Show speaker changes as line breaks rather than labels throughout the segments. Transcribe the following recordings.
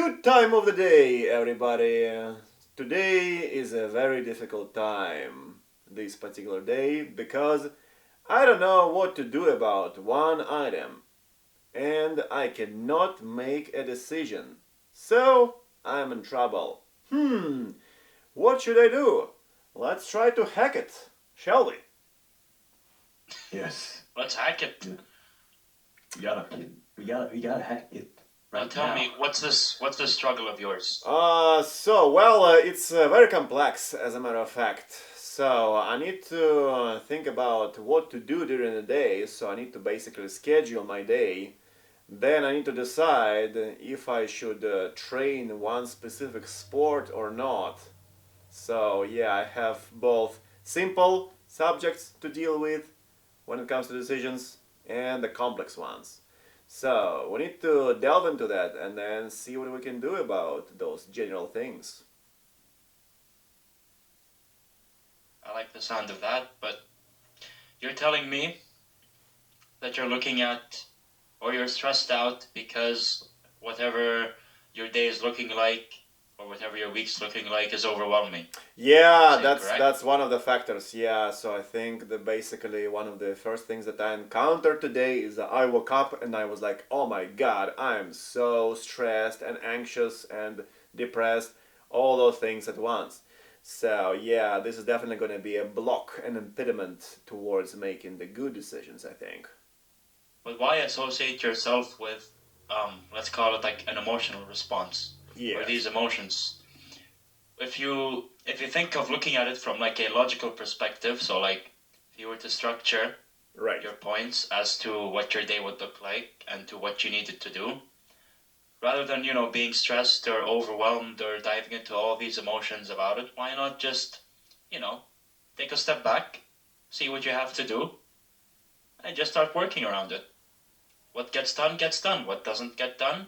Good time of the day, everybody. Today is a very difficult time, this particular day, because I don't know what to do about one item and I cannot make a decision. So I'm in trouble. What should I do? Let's try to hack it, shall we?
Yes.
Let's hack it.
Yeah. We gotta hack it
Now
right
tell
now.
me, what's this struggle of yours?
It's very complex, as a matter of fact. So I need to think about what to do during the day. So I need to basically schedule my day. Then I need to decide if I should train one specific sport or not. So yeah, I have both simple subjects to deal with when it comes to decisions and the complex ones. So we need to delve into that and then see what we can do about those general things.
I like the sound of that, but you're telling me that you're looking at or you're stressed out because whatever your day is looking like or whatever your week's looking like is overwhelming.
Yeah,
Is that
that's
correct?
that's one of the factors. Yeah, so I think that basically one of the first things that I encountered today is that I woke up and I was like, "Oh my God, I'm so stressed and anxious and depressed, all those things at once." So yeah, this is definitely going to be a block, an impediment towards making the good decisions, I think.
But why associate yourself with let's call it like an emotional response or
Yes.
these emotions? If you think of looking at it from like a logical perspective, so like if you were to structure
Right.
your points as to what your day would look like and to what you needed to do, rather than being stressed or overwhelmed or diving into all these emotions about it, why not just you know take a step back, see what you have to do, and just start working around it. What gets done gets done. What doesn't get done,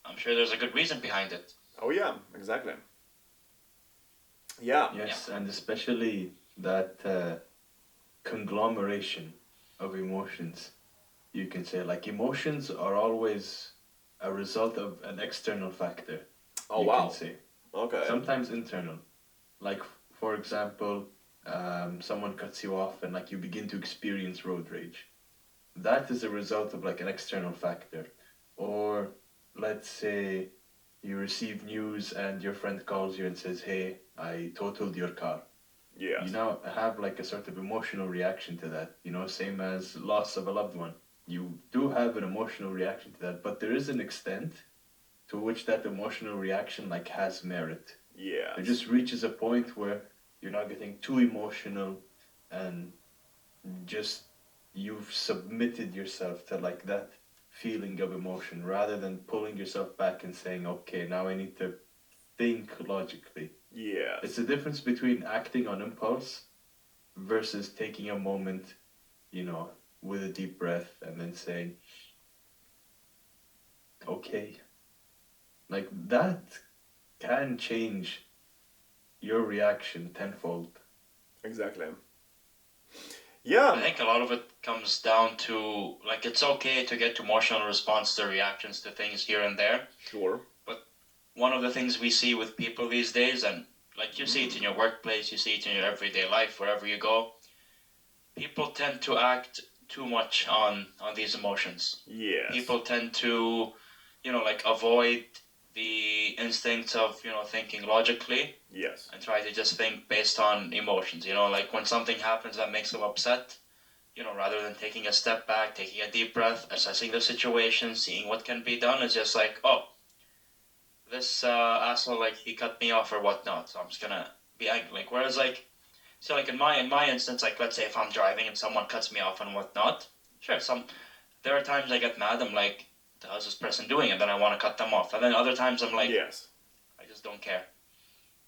I'm sure there's a good reason behind it.
Oh yeah, exactly. Yeah.
Yes, and especially that conglomeration of emotions. You can say like emotions are always a result of an external factor.
Oh
You can
wow.
say
Okay.
sometimes internal. Like for example, someone cuts you off and like you begin to experience road rage. That is a result of like an external factor. Or let's say you receive news and your friend calls you and says, "Hey, I totaled your car." You
Yes.
now have like a sort of emotional reaction to that, same as loss of a loved one. You do have an emotional reaction to that, but there is an extent to which that emotional reaction like has merit. It
Yes.
just reaches a point where you're not getting too emotional and just you've submitted yourself to like that feeling of emotion rather than pulling yourself back and saying, okay, now I need to think logically.
Yes.
It's the difference between acting on impulse versus taking a moment, you know, with a deep breath and then saying, okay, like that can change your reaction tenfold.
Exactly.
I
Yeah.
think a lot of it comes down to like it's okay to get emotional responses or reactions to things here and there.
Sure.
But one of the things we see with people these days, and like you see it in your workplace, you see it in your everyday life, wherever you go, people tend to act too much on these emotions.
Yes.
People tend to, like avoid the instincts of thinking logically
Yes.
and try to just think based on emotions. Like when something happens that makes them upset, rather than taking a step back, taking a deep breath, assessing the situation, seeing what can be done, it's just like, oh, this asshole, like he cut me off or whatnot, so I'm just gonna be angry. Like whereas like, so like in my instance, like let's say if I'm driving and someone cuts me off and whatnot, sure, there are times I get mad. I'm like, how's this person doing? And then I want to cut them off. And then other times I'm like,
Yes.
I just don't care.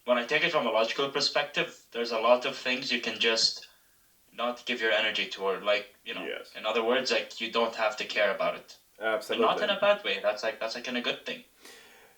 When I take it from a logical perspective, there's a lot of things you can just not give your energy toward. Like,
Yes.
in other words, like you don't have to care about it. And not
Absolutely.
in a bad way. That's like in a good thing.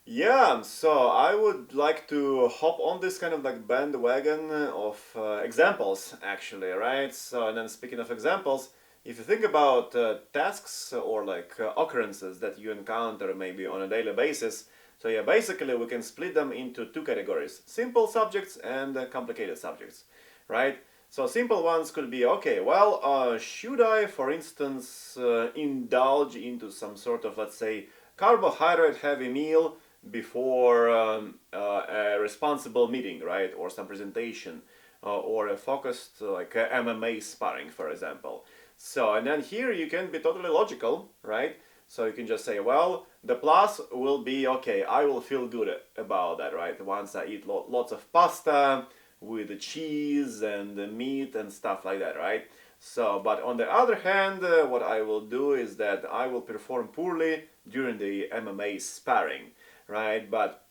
Yeah, so I would like to hop on this kind of like bandwagon of examples, actually, right? So, and then speaking of examples, if you think about tasks or like occurrences that you encounter maybe on a daily basis, So yeah, basically we can split them into two categories: simple subjects and complicated subjects, right? So simple ones could be, okay, well, should I, for instance, indulge into some sort of, let's say, carbohydrate-heavy meal before a responsible meeting, right, or some presentation, or a focused like MMA sparring, for example. So, and then here you can be totally logical, right? So you can just say, well, the plus will be, okay, I will feel good about that, right? Once I eat lots of pasta with the cheese and the meat and stuff like that, right? So, but on the other hand, what I will do is that I will perform poorly during the MMA sparring, right? But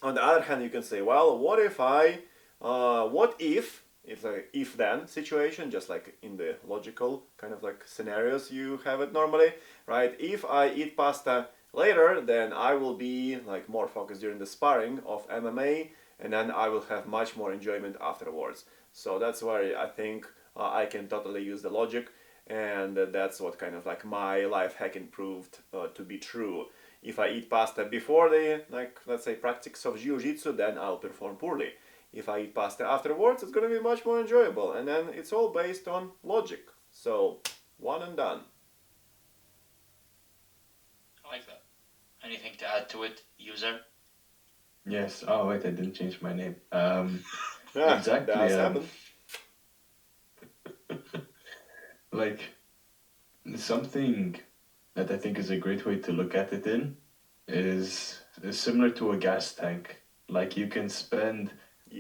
on the other hand, you can say, well, what if it's a if then situation, just like in the logical kind of like scenarios you have it normally, right? If I eat pasta later, then I will be like more focused during the sparring of MMA, and then I will have much more enjoyment afterwards. So that's where I think I can totally use the logic, and that's what kind of like my life hacking proved to be true. If I eat pasta before the, like, let's say, practice of jiu-jitsu, then I'll perform poorly. If I eat pasta afterwards, it's going to be much more enjoyable. And then it's all based on logic. So, one and done.
I like that. Anything to add to it, user?
Yes. Oh wait, I didn't change my name.
Yeah,
Exactly.
that's happened.
Like something that I think is a great way to look at it in is similar to a gas tank. Like you can spend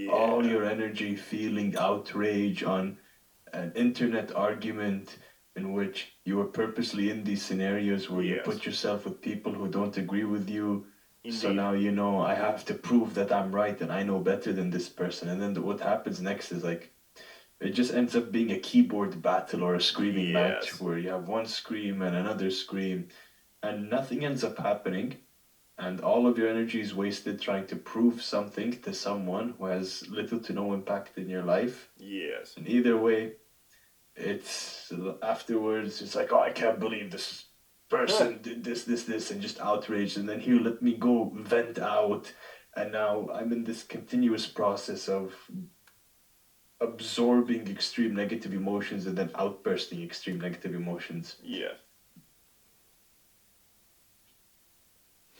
all
Yeah.
your energy feeling outrage on an internet argument in which you are purposely in these scenarios where you
Yes.
put yourself with people who don't agree with you. So
Indeed.
now you know I have to prove that I'm right and I know better than this person. And then what happens next is like it just ends up being a keyboard battle or a screaming match
Yes.
where you have one scream and another scream and nothing ends up happening and all of your energy is wasted trying to prove something to someone who has little to no impact in your life.
Yes.
And either way, it's afterwards, it's like, oh, I can't believe this person did this, and just outraged. And then here, let me go vent out. And now I'm in this continuous process of absorbing extreme negative emotions and then outbursting extreme negative emotions.
Yeah.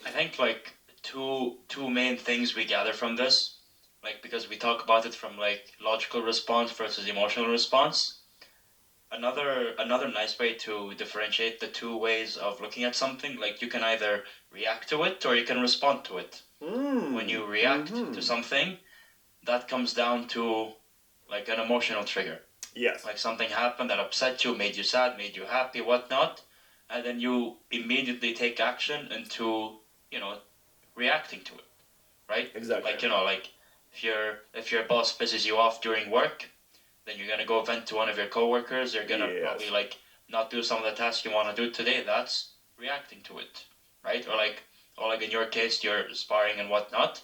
I think like two main things we gather from this, like because we talk about it from like logical response versus emotional response. Another nice way to differentiate the two ways of looking at something, like you can either react to it or you can respond to it. When you react to something, that comes down to like an emotional trigger.
Yes.
Like something happened that upset you, made you sad, made you happy, whatnot, and then you immediately take action into, reacting to it, right?
Exactly.
Like, like if your boss pisses you off during work, then you're gonna go vent to one of your coworkers. You're gonna
Yes.
probably like not do some of the tasks you want to do today. That's reacting to it, right? Or like in your case, you're sparring and whatnot.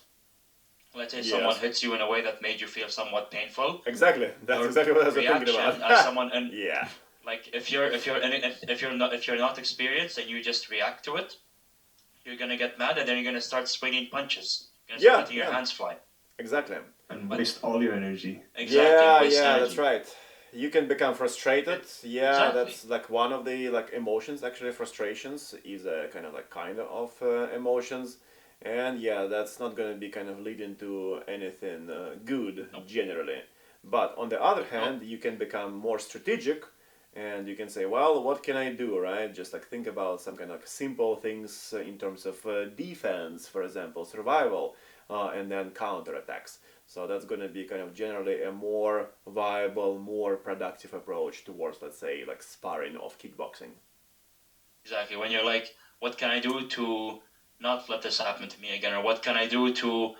Let's say someone
Yes.
hits you in a way that made you feel somewhat painful.
Exactly. That's
Your
exactly what I was thinking
reaction
about.
as someone, and
Yeah.
like if you're not experienced and you just react to it, you're gonna get mad and then you're gonna start swinging punches. You're gonna start letting your hands fly.
Exactly.
And waste all your energy.
Exactly.
Yeah,
Energy.
that's right. You can become frustrated. Yeah,
Exactly.
that's like one of the like emotions. Actually, frustrations is a kind of emotions, and yeah, that's not going to be kind of leading to anything good generally. But on the other hand, you can become more strategic, and you can say, well, what can I do, right? Just like think about some kind of simple things in terms of defense, for example, survival, and then counterattacks. So that's going to be kind of generally a more viable, more productive approach towards, let's say, like sparring of kickboxing.
Exactly. When you're like, what can I do to not let this happen to me again, or what can I do to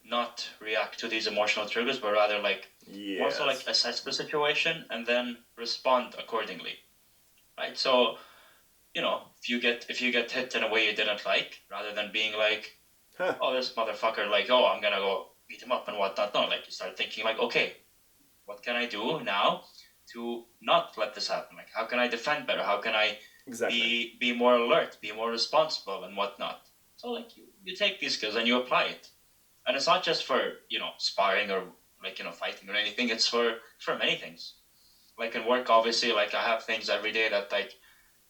not react to these emotional triggers, but rather like more so like assess the situation and then respond accordingly, right? So if you get hit in a way you didn't like, rather than being like, oh, this motherfucker, like, oh, I'm gonna go beat him up and whatnot. No, like you start thinking like, okay, what can I do now to not let this happen? Like, how can I defend better? How can I
Exactly.
be more alert, be more responsible and whatnot? So like you you take these skills and you apply it. And it's not just for, sparring or like, fighting or anything. It's for many things. Like in work, obviously, like I have things every day that like,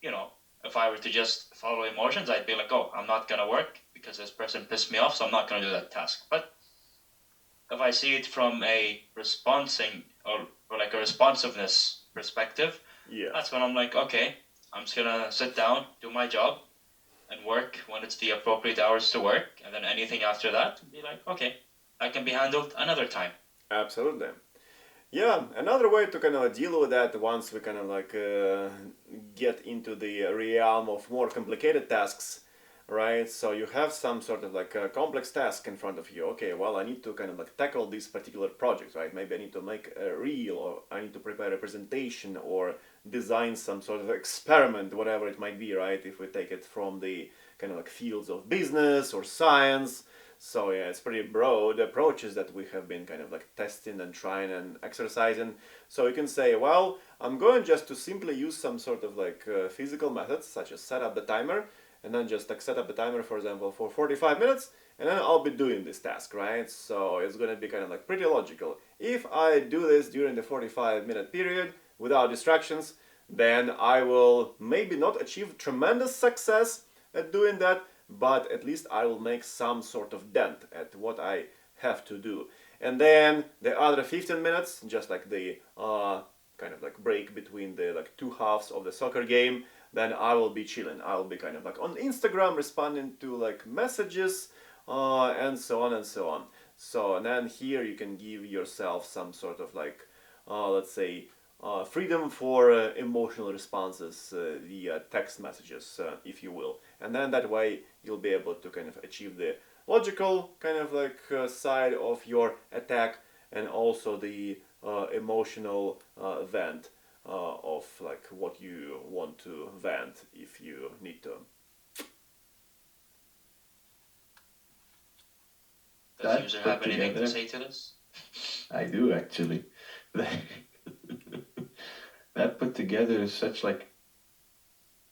you know, if I were to just follow emotions, I'd be like, oh, I'm not gonna work because this person pissed me off, so I'm not gonna do that task. But if I see it from a responsing or like a responsiveness perspective,
Yeah.
that's when I'm like, okay, I'm just gonna sit down, do my job, and work when it's the appropriate hours to work, and then anything after that, be like, okay, that can be handled another time.
Absolutely. Yeah, another way to kind of deal with that once we kind of like get into the realm of more complicated tasks, right? So you have some sort of like a complex task in front of you. Okay, well, I need to kind of like tackle this particular project, right? Maybe I need to make a reel, or I need to prepare a presentation, or design some sort of experiment, whatever it might be, right? If we take it from the kind of like fields of business or science. So yeah, it's pretty broad approaches that we have been kind of like testing and trying and exercising. So you can say, well, I'm going just to simply use some sort of like physical methods, such as set up the timer, and then just like set up the timer, for example, for 45 minutes, and then I'll be doing this task, right? So it's going to be kind of like pretty logical. If I do this during the 45-minute period without distractions, then I will maybe not achieve tremendous success at doing that, but at least I will make some sort of dent at what I have to do. And then the other 15 minutes, just like the kind of like break between the like two halves of the soccer game, then I will be chilling. I will be kind of like on Instagram responding to like messages and so on and so on. So and then here you can give yourself some sort of like let's say freedom for emotional responses via text messages, if you will. And then that way you'll be able to kind of achieve the logical kind of like side of your attack, and also the emotional vent of like what you want to vent if you need to.
Does
That
user
put
have anything to
together,
say to this?
I do actually. That put together is such like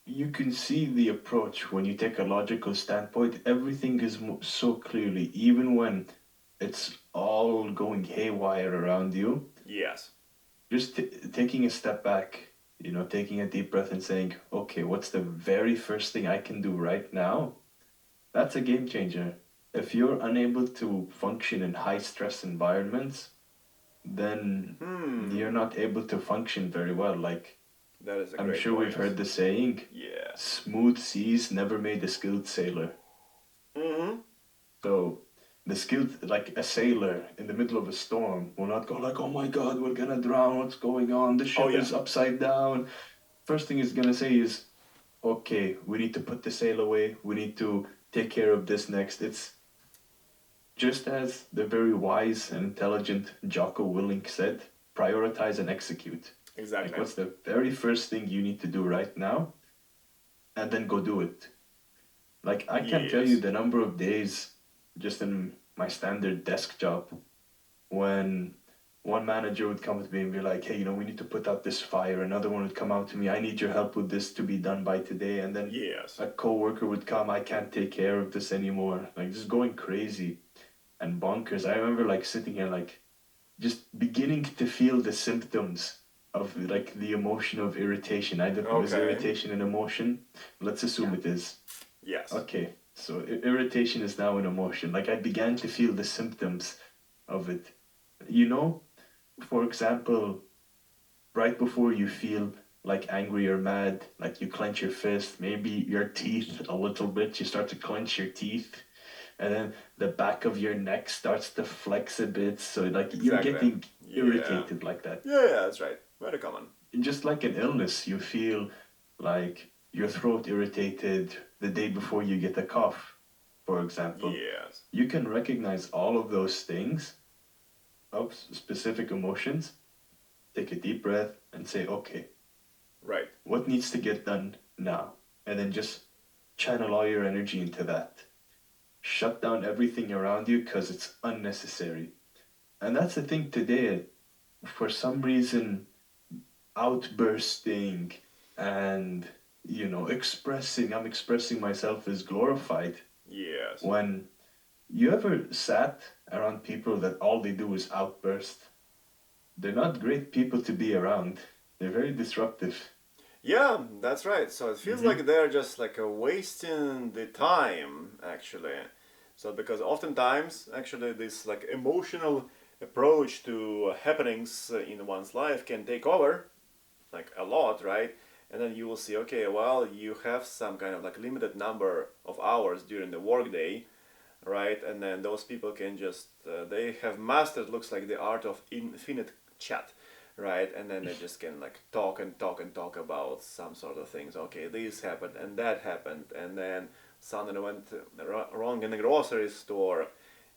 you can see the approach when you take a logical standpoint. Everything is so clearly, even when it's all going haywire around you.
Yes.
Just taking a step back, taking a deep breath and saying, okay, what's the very first thing I can do right now? That's a game changer. If you're unable to function in high stress environments, then you're not able to function very well. Like,
That is a
I'm
great
sure we've
point.
heard the saying,
Yeah.
smooth seas never made a skilled sailor.
Mm-hmm.
So the skilled, like a sailor in the middle of a storm, will not go like, oh my God, we're gonna drown, what's going on? The ship
yeah.
is upside down. First thing he's gonna say is, okay, we need to put the sail away, we need to take care of this next. It's just as the very wise and intelligent Jocko Willink said, prioritize and execute.
Exactly.
Like, what's the very first thing you need to do right now? And then go do it. Like, I can't tell you
Yes.
the number of days just in my standard desk job when one manager would come to me and be like, hey, we need to put out this fire. Another one would come out to me, I need your help with this to be done by today. And then
Yes.
a coworker would come, I can't take care of this anymore. Like, just going crazy and bonkers. I remember like sitting here, like just beginning to feel the symptoms of like the emotion of irritation. I don't know, is
Okay.
irritation an emotion? Let's assume it is.
Yes.
Okay, so irritation is now an emotion. Like, I began to feel the symptoms of it. For example, right before you feel like angry or mad, like you clench your fist, maybe your teeth a little bit, you start to clench your teeth, and then the back of your neck starts to flex a bit, so like you're
Exactly.
getting
Yeah.
irritated like that.
Yeah, that's right. Very common.
Just like an illness, you feel like your throat irritated the day before you get a cough, for example.
Yes.
You can recognize all of those things of specific emotions, take a deep breath, and say, okay,
Right.
what needs to get done now? And then just channel all your energy into that. Shut down everything around you because it's unnecessary. And that's the thing today. For some reason, outbursting and I'm expressing myself is glorified.
Yes.
When you ever sat around people that all they do is outburst, they're not great people to be around. They're very disruptive.
Yeah, that's right. So it feels
Mm-hmm.
like they're just like wasting the time, actually. So because oftentimes, actually, this like emotional approach to happenings in one's life can take over, like a lot, right? And then you will see, okay, well, you have some kind of like limited number of hours during the workday, right? And then those people can just they have mastered, looks like, the art of infinite chat, right? And then they just can like talk and talk and talk about some sort of things. Okay, this happened and that happened, and then something went wrong in the grocery store,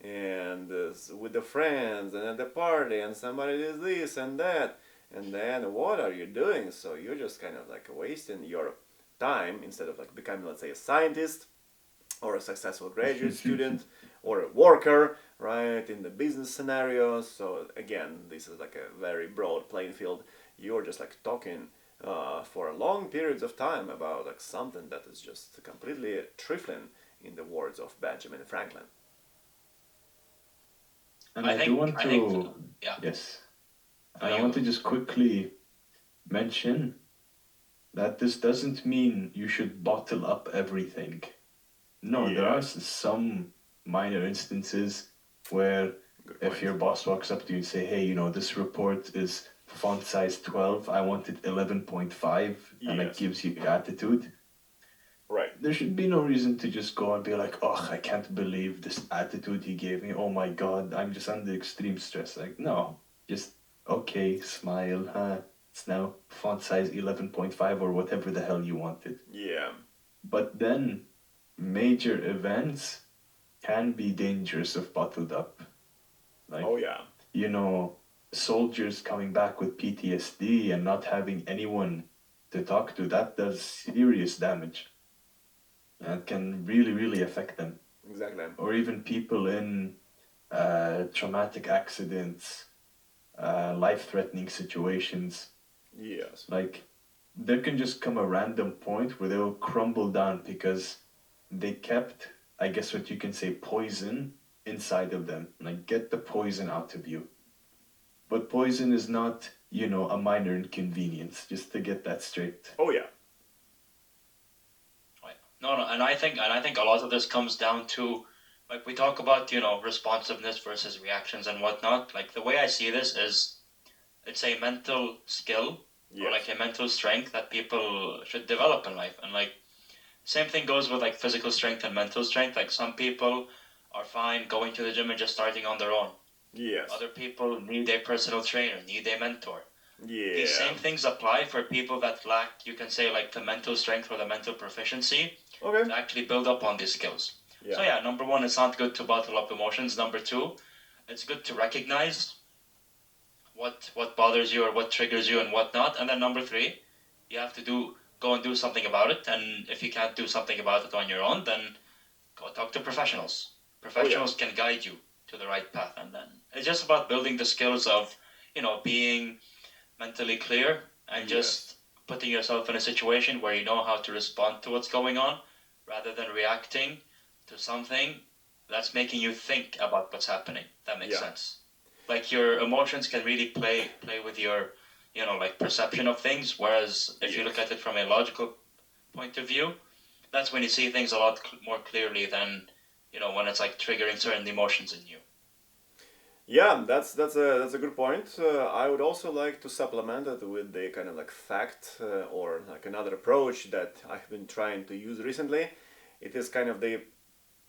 and with the friends and at the party, and somebody did this and that, and then what are you doing? So you're just kind of like wasting your time instead of like becoming, let's say, a scientist or a successful graduate student or a worker, right, in the business scenario. So again, this is like a very broad playing field. You're just like talking for long periods of time about like something that is just completely trifling, in the words of Benjamin Franklin.
And
I
I do
think
want
I think
to,
yeah.
yes,
No,
and I want to
you
just quickly mention that this doesn't mean you should bottle up everything. No, there are
Yes,
some minor instances where
good
if
point.
your boss walks up to you and say, "Hey, this report is font size 12, I want it 11.5," and like
Yes,
gives you attitude,
right.
there should be no reason to just go and be like, "Oh, I can't believe this attitude he gave me. Oh my God, I'm just under extreme stress." Like, no, just okay, smile, huh? It's now font size 11.5 or whatever the hell you wanted.
Yeah.
But then major events can be dangerous if bottled up.
Oh
Like,
yeah.
you know, soldiers coming back with PTSD and not having anyone to talk to, that does serious damage and can really, really affect them.
Exactly.
Or even people in traumatic accidents, life threatening situations.
Yes.
Like, there can just come a random point where they'll crumble down because they kept, I guess what you can say, poison inside of them. Like, get the poison out of you. But poison is not, a minor inconvenience, just to get that straight.
Oh yeah.
right. No, and I think a lot of this comes down to, like, we talk about, responsiveness versus reactions and whatnot. Like, the way I see this is it's a mental skill or like
Yes.
a mental strength that people should develop in life. And like same thing goes with like physical strength and mental strength. Like some people are fine going to the gym and just starting on their own.
Yes.
Other people need a personal trainer, need a mentor. These
Yeah.
same things apply for people that lack, you can say, like the mental strength or the mental proficiency
Okay.
to actually build up on these skills.
Yeah.
So yeah, number one, it's not good to bottle up emotions. Number two, it's good to recognize what bothers you or what triggers you and whatnot. And then number three, you have to go and do something about it. And if you can't do something about it on your own, then go talk to professionals.
Oh yeah.
Professionals can guide you to the right path. And then it's just about building the skills of, being mentally clear and
Yes.
just putting yourself in a situation where you know how to respond to what's going on rather than reacting to something that's making you think about what's happening. That makes
Yeah.
sense. Like your emotions can really play with your, like perception of things. Whereas if you look
Yes.
at it from a logical point of view, that's when you see things a lot more clearly than, when it's like triggering certain emotions in you.
Yeah, that's a good point. I would also like to supplement it with the kind of like fact or like another approach that I've been trying to use recently. It is kind of the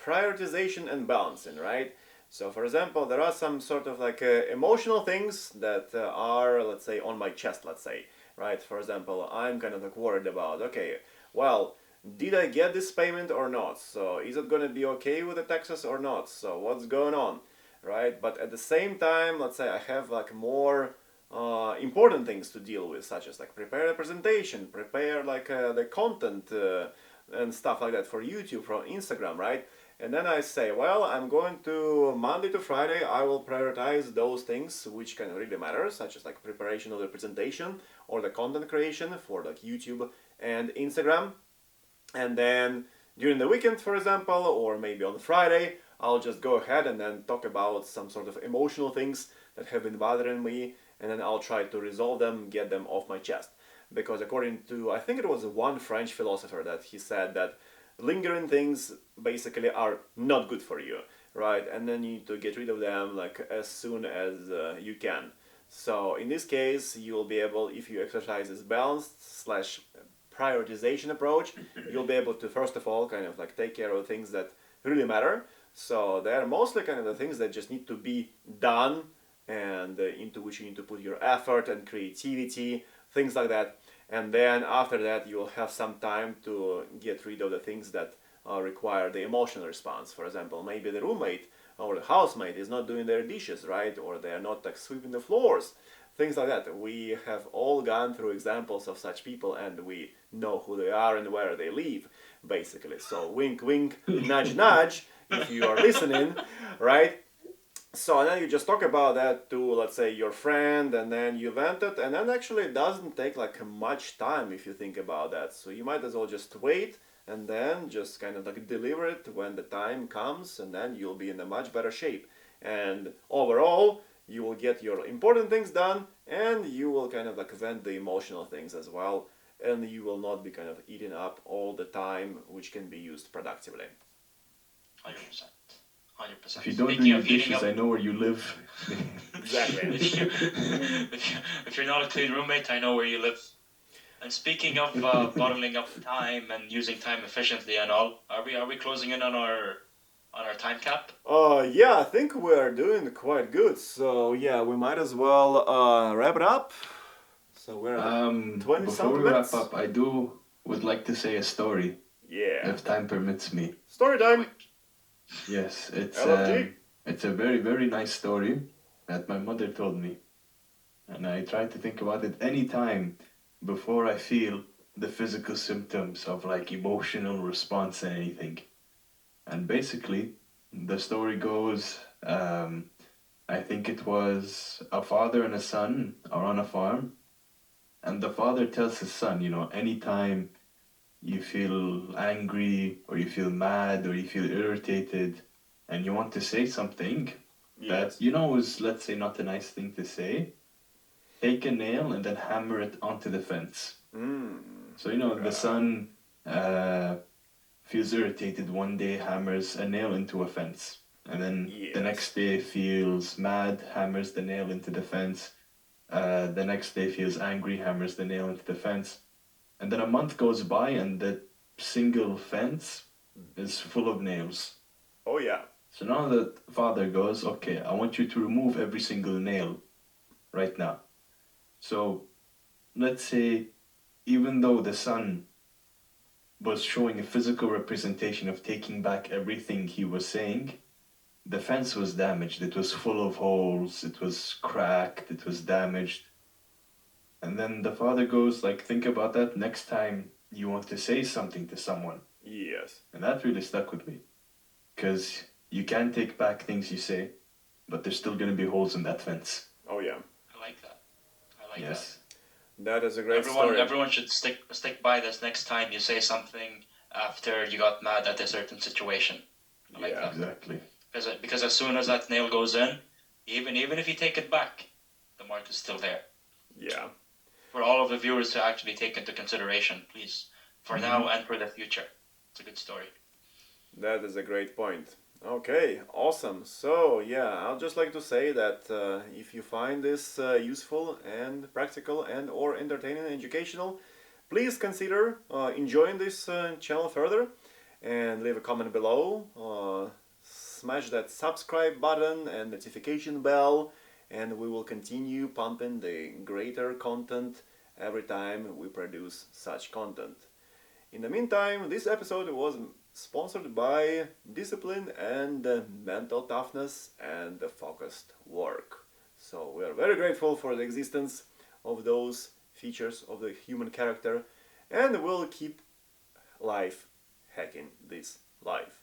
prioritization and balancing, right? So, for example, there are some sort of like emotional things that are, let's say, on my chest, let's say, right? For example, I'm kind of like worried about, okay, well, did I get this payment or not? So, is it going to be okay with the taxes or not? So, what's going on, right? But at the same time, let's say I have like more important things to deal with, such as like prepare a presentation, prepare like the content and stuff like that for YouTube, for Instagram, right? And then I say, well, I'm going to Monday to Friday, I will prioritize those things which can really matter, such as like preparation of the presentation or the content creation for like YouTube and Instagram. And then during the weekend, for example, or maybe on Friday, I'll just go ahead and then talk about some sort of emotional things that have been bothering me, and then I'll try to resolve them, get them off my chest. Because according to, I think it was one French philosopher that he said that lingering things basically are not good for you, right? And then you need to get rid of them like as soon as you can. So in this case, you will be able, if you exercise this balanced slash prioritization approach, you'll be able to first of all kind of like take care of things that really matter. So they're mostly kind of the things that just need to be done and into which you need to put your effort and creativity, things like that. And then after that, you'll have some time to get rid of the things that require the emotional response. For example, maybe the roommate or the housemate is not doing their dishes, right? Or they're not like sweeping the floors, things like that. We have all gone through examples of such people and we know who they are and where they live, basically. So wink, wink, nudge, nudge, if you are listening, right? So then you just talk about that to, let's say, your friend, and then you vent it, and then actually it doesn't take like much time if you think about that. So you might as well just wait and then just kind of like deliver it when the time comes, and then you'll be in a much better shape. And overall, you will get your important things done, and you will kind of like vent the emotional things as well, and you will not be kind of eating up all the time, which can be used productively.
100%. 100%.
If you don't do
Speaking
your
of eating
dishes,
up,
I know where you live.
Exactly.
if you're not a clean roommate, I know where you live. And speaking of bottling up time and using time efficiently and all, are we closing in on our time cap?
Yeah, I think we're doing quite good. So yeah, we might as well wrap it up. So we're at 20
Before
something
we
minutes.
wrap up, would like to say a story,
Yeah.
if time permits me.
Story time.
Yes,
LFG.
it's a very, very nice story that my mother told me. And I try to think about it any time before I feel the physical symptoms of like emotional response and anything. And basically, the story goes, I think it was a father and a son are on a farm, and the father tells his son, anytime you feel angry or you feel mad or you feel irritated and you want to say something
Yes.
that is, let's say, not a nice thing to say, take a nail and then hammer it onto the fence. So, the son feels irritated one day, hammers a nail into a fence. And then the
Yes.
next day feels mad, hammers the nail into the fence. The next day feels angry, hammers the nail into the fence. And then a month goes by and the single fence is full of nails.
Oh yeah.
So now the father goes, okay, I want you to remove every single nail right now. So let's say, even though the son was showing a physical representation of taking back everything he was saying, the fence was damaged. It was full of holes, it was cracked, it was damaged. And then the father goes, like, think about that next time you want to say something to someone.
Yes.
And that really stuck with me. Because you can take back things you say, but there's still going to be holes in that fence.
Oh yeah.
I like that. I like
Yes.
That is a great
everyone,
story.
Everyone should stick by this next time you say something after you got mad at a certain situation. I like
Yeah.
that.
Exactly.
Because as soon as that nail goes in, even if you take it back, the mark is still there.
Yeah.
For all of the viewers to actually take into consideration, please, for now and for the future. It's a good story.
That is a great point. Okay, awesome. So yeah, I'll just like to say that if you find this useful and practical and or entertaining and educational, please consider enjoying this channel further and leave a comment below. Smash that subscribe button and notification bell, and we will continue pumping the greater content every time we produce such content. In the meantime, this episode was sponsored by discipline and mental toughness and focused work. So we are very grateful for the existence of those features of the human character, and we'll keep life hacking this life.